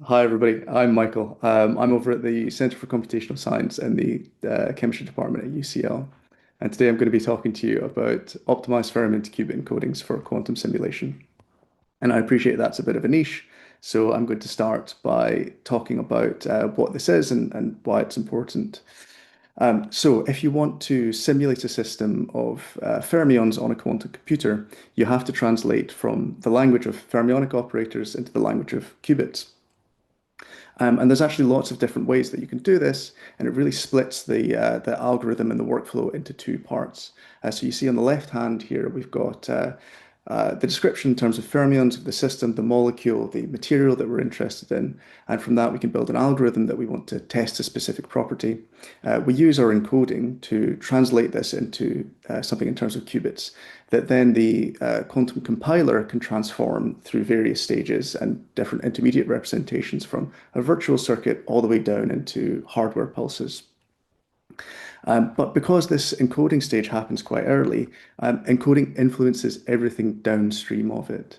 Hi, everybody. I'm Michael. I'm over at the Center for Computational Science in the Chemistry Department at UCL. And today I'm going to be talking to you about optimized fermion-qubit encodings for quantum simulation. And I appreciate that's a bit of a niche. So I'm going to start by talking about what this is and why it's important. So if you want to simulate a system of fermions on a quantum computer, you have to translate from the language of fermionic operators into the language of qubits. And there's actually lots of different ways that you can do this, and it really splits the algorithm and the workflow into two parts. So you see on the left hand here, we've got the description in terms of fermions of the system, the molecule, the material that we're interested in, and from that we can build an algorithm that we want to test a specific property. We use our encoding to translate this into something in terms of qubits that then the quantum compiler can transform through various stages and different intermediate representations from a virtual circuit all the way down into hardware pulses. But because this encoding stage happens quite early, encoding influences everything downstream of it.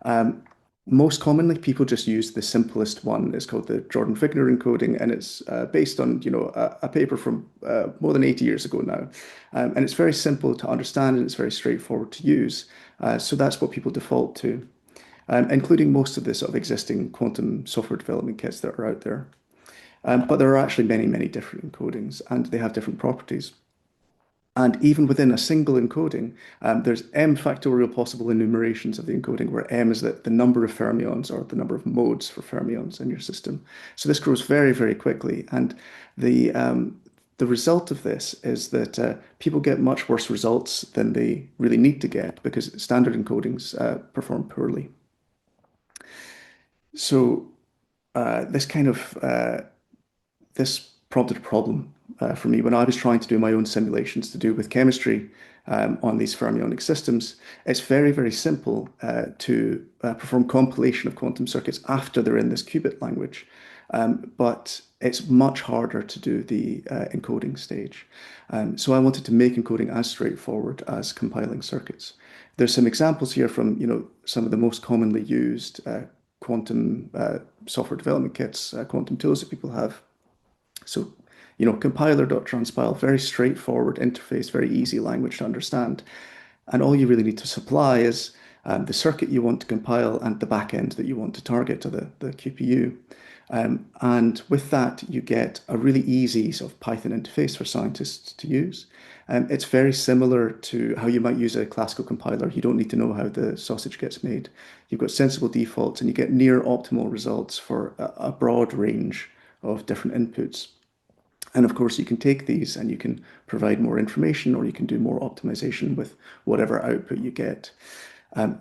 Um, Most commonly, people just use the simplest one. It's called the Jordan-Wigner encoding, and it's based on, a paper from more than 80 years ago now. And it's very simple to understand and it's very straightforward to use. So that's what people default to, including most of the sort of existing quantum software development kits that are out there. But there are actually many, many different encodings, and they have different properties. And even within a single encoding, there's m factorial possible enumerations of the encoding, where m is the number of fermions or the number of modes for fermions in your system. So this grows very, very quickly. And the result of this is that people get much worse results than they really need to get because standard encodings perform poorly. So this kind of this prompted a problem for me when I was trying to do my own simulations to do with chemistry on these fermionic systems. It's very, very simple to perform compilation of quantum circuits after they're in this qubit language. But it's much harder to do the encoding stage. So I wanted to make encoding as straightforward as compiling circuits. There's some examples here from, some of the most commonly used quantum software development kits, quantum tools that people have. So, compiler.transpile, very straightforward interface, very easy language to understand. And all you really need to supply is the circuit you want to compile and the backend that you want to target to the QPU. And with that, you get a really easy sort of Python interface for scientists to use. It's very similar to how you might use a classical compiler. You don't need to know how the sausage gets made. You've got sensible defaults and you get near optimal results for a broad range of different inputs. And of course, you can take these and you can provide more information or you can do more optimization with whatever output you get.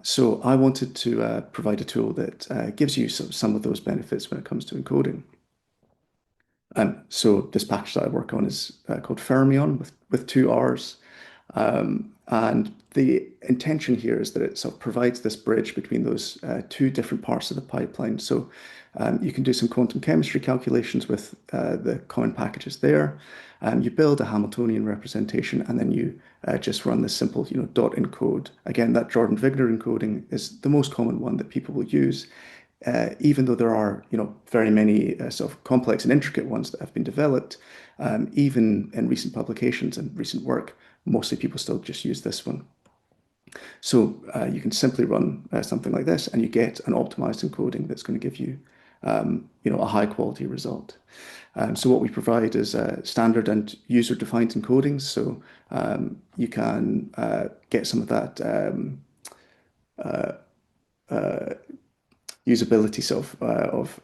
So I wanted to provide a tool that gives you some of those benefits when it comes to encoding. So this package that I work on is called Fermion with two R's. And the intention here is that it sort of provides this bridge between those two different parts of the pipeline. So you can do some quantum chemistry calculations with the common packages there. You build a Hamiltonian representation, and then you just run this simple, dot encode. Again, that Jordan-Wigner encoding is the most common one that people will use, even though there are, very many sort of complex and intricate ones that have been developed. Even in recent publications and recent work, mostly people still just use this one. So you can simply run something like this, and you get an optimized encoding that's going to give you, a high quality result. So what we provide is standard and user-defined encodings. So you can get some of that usability of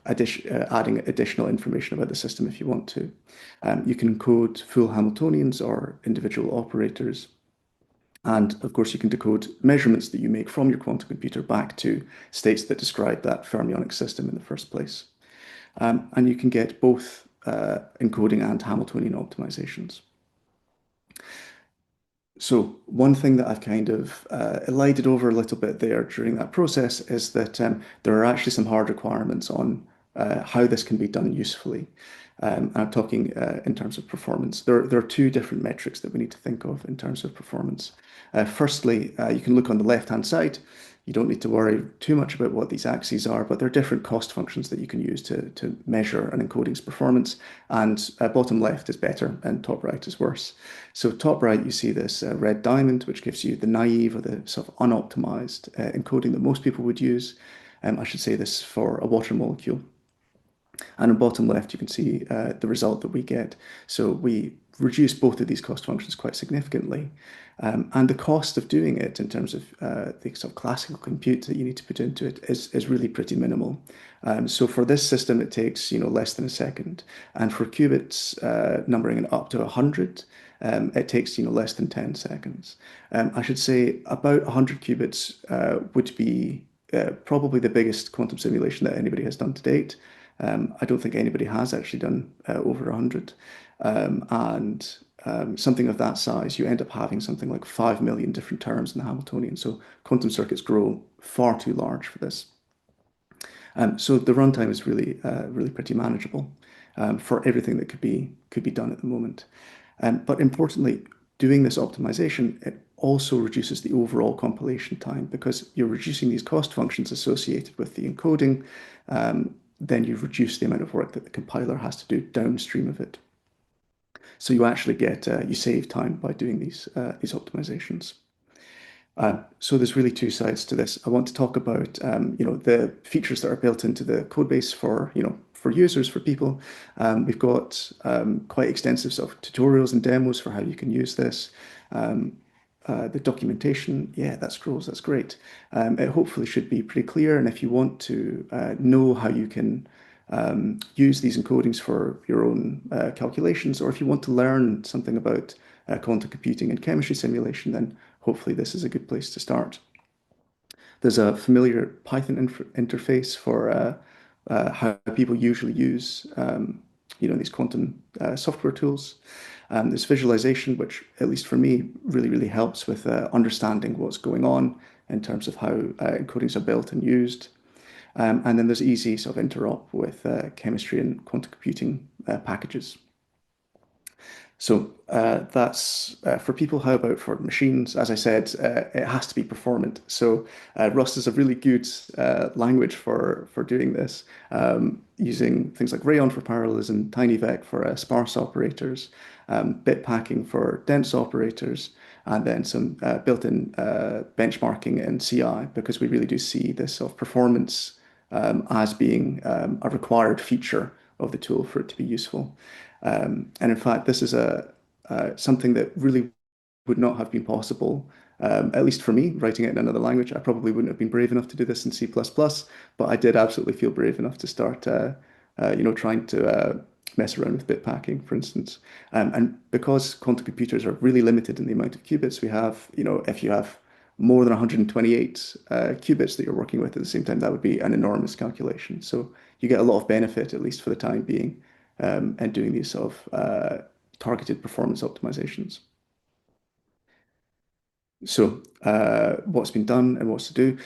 adding additional information about the system if you want to. You can encode full Hamiltonians or individual operators. And of course, you can decode measurements that you make from your quantum computer back to states that describe that fermionic system in the first place. And you can get both encoding and Hamiltonian optimizations. So one thing that I've kind of elided over a little bit there during that process is that there are actually some hard requirements on how this can be done usefully. I'm talking in terms of performance. There are two different metrics that we need to think of in terms of performance. Firstly, you can look on the left-hand side. You don't need to worry too much about what these axes are, but there are different cost functions that you can use to measure an encoding's performance. And bottom left is better and top right is worse. So top right, you see this red diamond, which gives you the naive or the sort of unoptimized encoding that most people would use. I should say this for a water molecule. And on bottom left, you can see the result that we get. So we reduce both of these cost functions quite significantly. And the cost of doing it in terms of the sort of classical compute that you need to put into it is really pretty minimal. So for this system, it takes less than a second. And for qubits numbering in up to 100, it takes less than 10 seconds. I should say about 100 qubits would be probably the biggest quantum simulation that anybody has done to date. I don't think anybody has actually done over 100. And something of that size, you end up having something like 5 million different terms in the Hamiltonian. So quantum circuits grow far too large for this. So the runtime is really pretty manageable for everything that could be done at the moment. But importantly, doing this optimization, it also reduces the overall compilation time because you're reducing these cost functions associated with the encoding. Then you reduce the amount of work that the compiler has to do downstream of it. So you actually you save time by doing these optimizations. So there's really two sides to this. I want to talk about the features that are built into the code base for for users, for people. We've got quite extensive sort of tutorials and demos for how you can use this. The documentation, yeah, that scrolls, that's great. It hopefully should be pretty clear. And if you want to know how you can use these encodings for your own calculations, or if you want to learn something about quantum computing and chemistry simulation, then hopefully this is a good place to start. There's a familiar Python interface for how people usually use these quantum software tools. There's visualization, which at least for me really helps with understanding what's going on in terms of how encodings are built and used. And then there's easy sort of interop with chemistry and quantum computing packages. So that's for people. How about for machines? As I said, it has to be performant. So Rust is a really good language for doing this, using things like Rayon for parallelism, TinyVec for sparse operators, bit packing for dense operators, and then some built-in benchmarking in CI, because we really do see this sort of performance as being a required feature of the tool for it to be useful. And in fact, this is something that really would not have been possible, at least for me, writing it in another language. I probably wouldn't have been brave enough to do this in C++, but I did absolutely feel brave enough to start, trying to mess around with bit packing, for instance. And because quantum computers are really limited in the amount of qubits we have, if you have more than 128 qubits that you're working with at the same time, that would be an enormous calculation. So you get a lot of benefit, at least for the time being, and doing these sort of targeted performance optimizations. So what's been done and what's to do.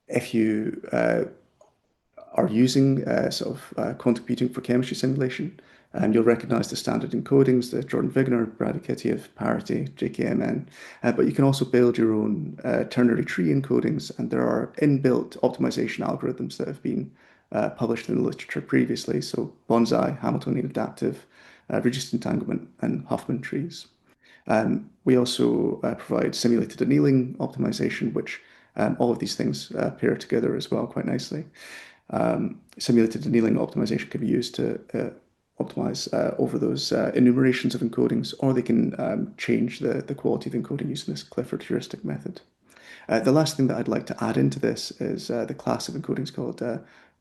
If you are using quantum computing for chemistry simulation, you'll recognize the standard encodings, the Jordan-Wigner, Brady-Kitiev, parity, JKMN, but you can also build your own ternary tree encodings, and there are inbuilt optimization algorithms that have been published in the literature previously, so Bonsai, Hamiltonian adaptive, reduced entanglement, and Huffman trees. We also provide simulated annealing optimization, which all of these things pair together as well quite nicely. Simulated annealing optimization can be used to optimize over those enumerations of encodings, or they can change the quality of encoding using this Clifford heuristic method. The last thing that I'd like to add into this is the class of encodings called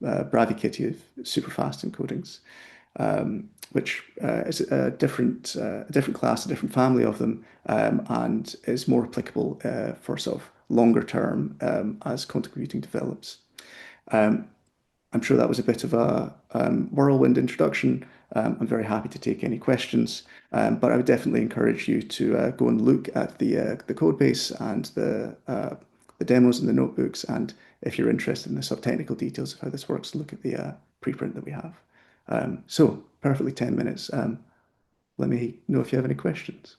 Brady-Kitiev superfast encodings, which is a different class, a different family of them, and is more applicable for sort of longer term as quantum computing develops. I'm sure that was a bit of a whirlwind introduction. I'm very happy to take any questions, but I would definitely encourage you to go and look at the code base and the demos and the notebooks. And if you're interested in the sub-technical details of how this works, look at the preprint that we have. So perfectly 10 minutes. Let me know if you have any questions.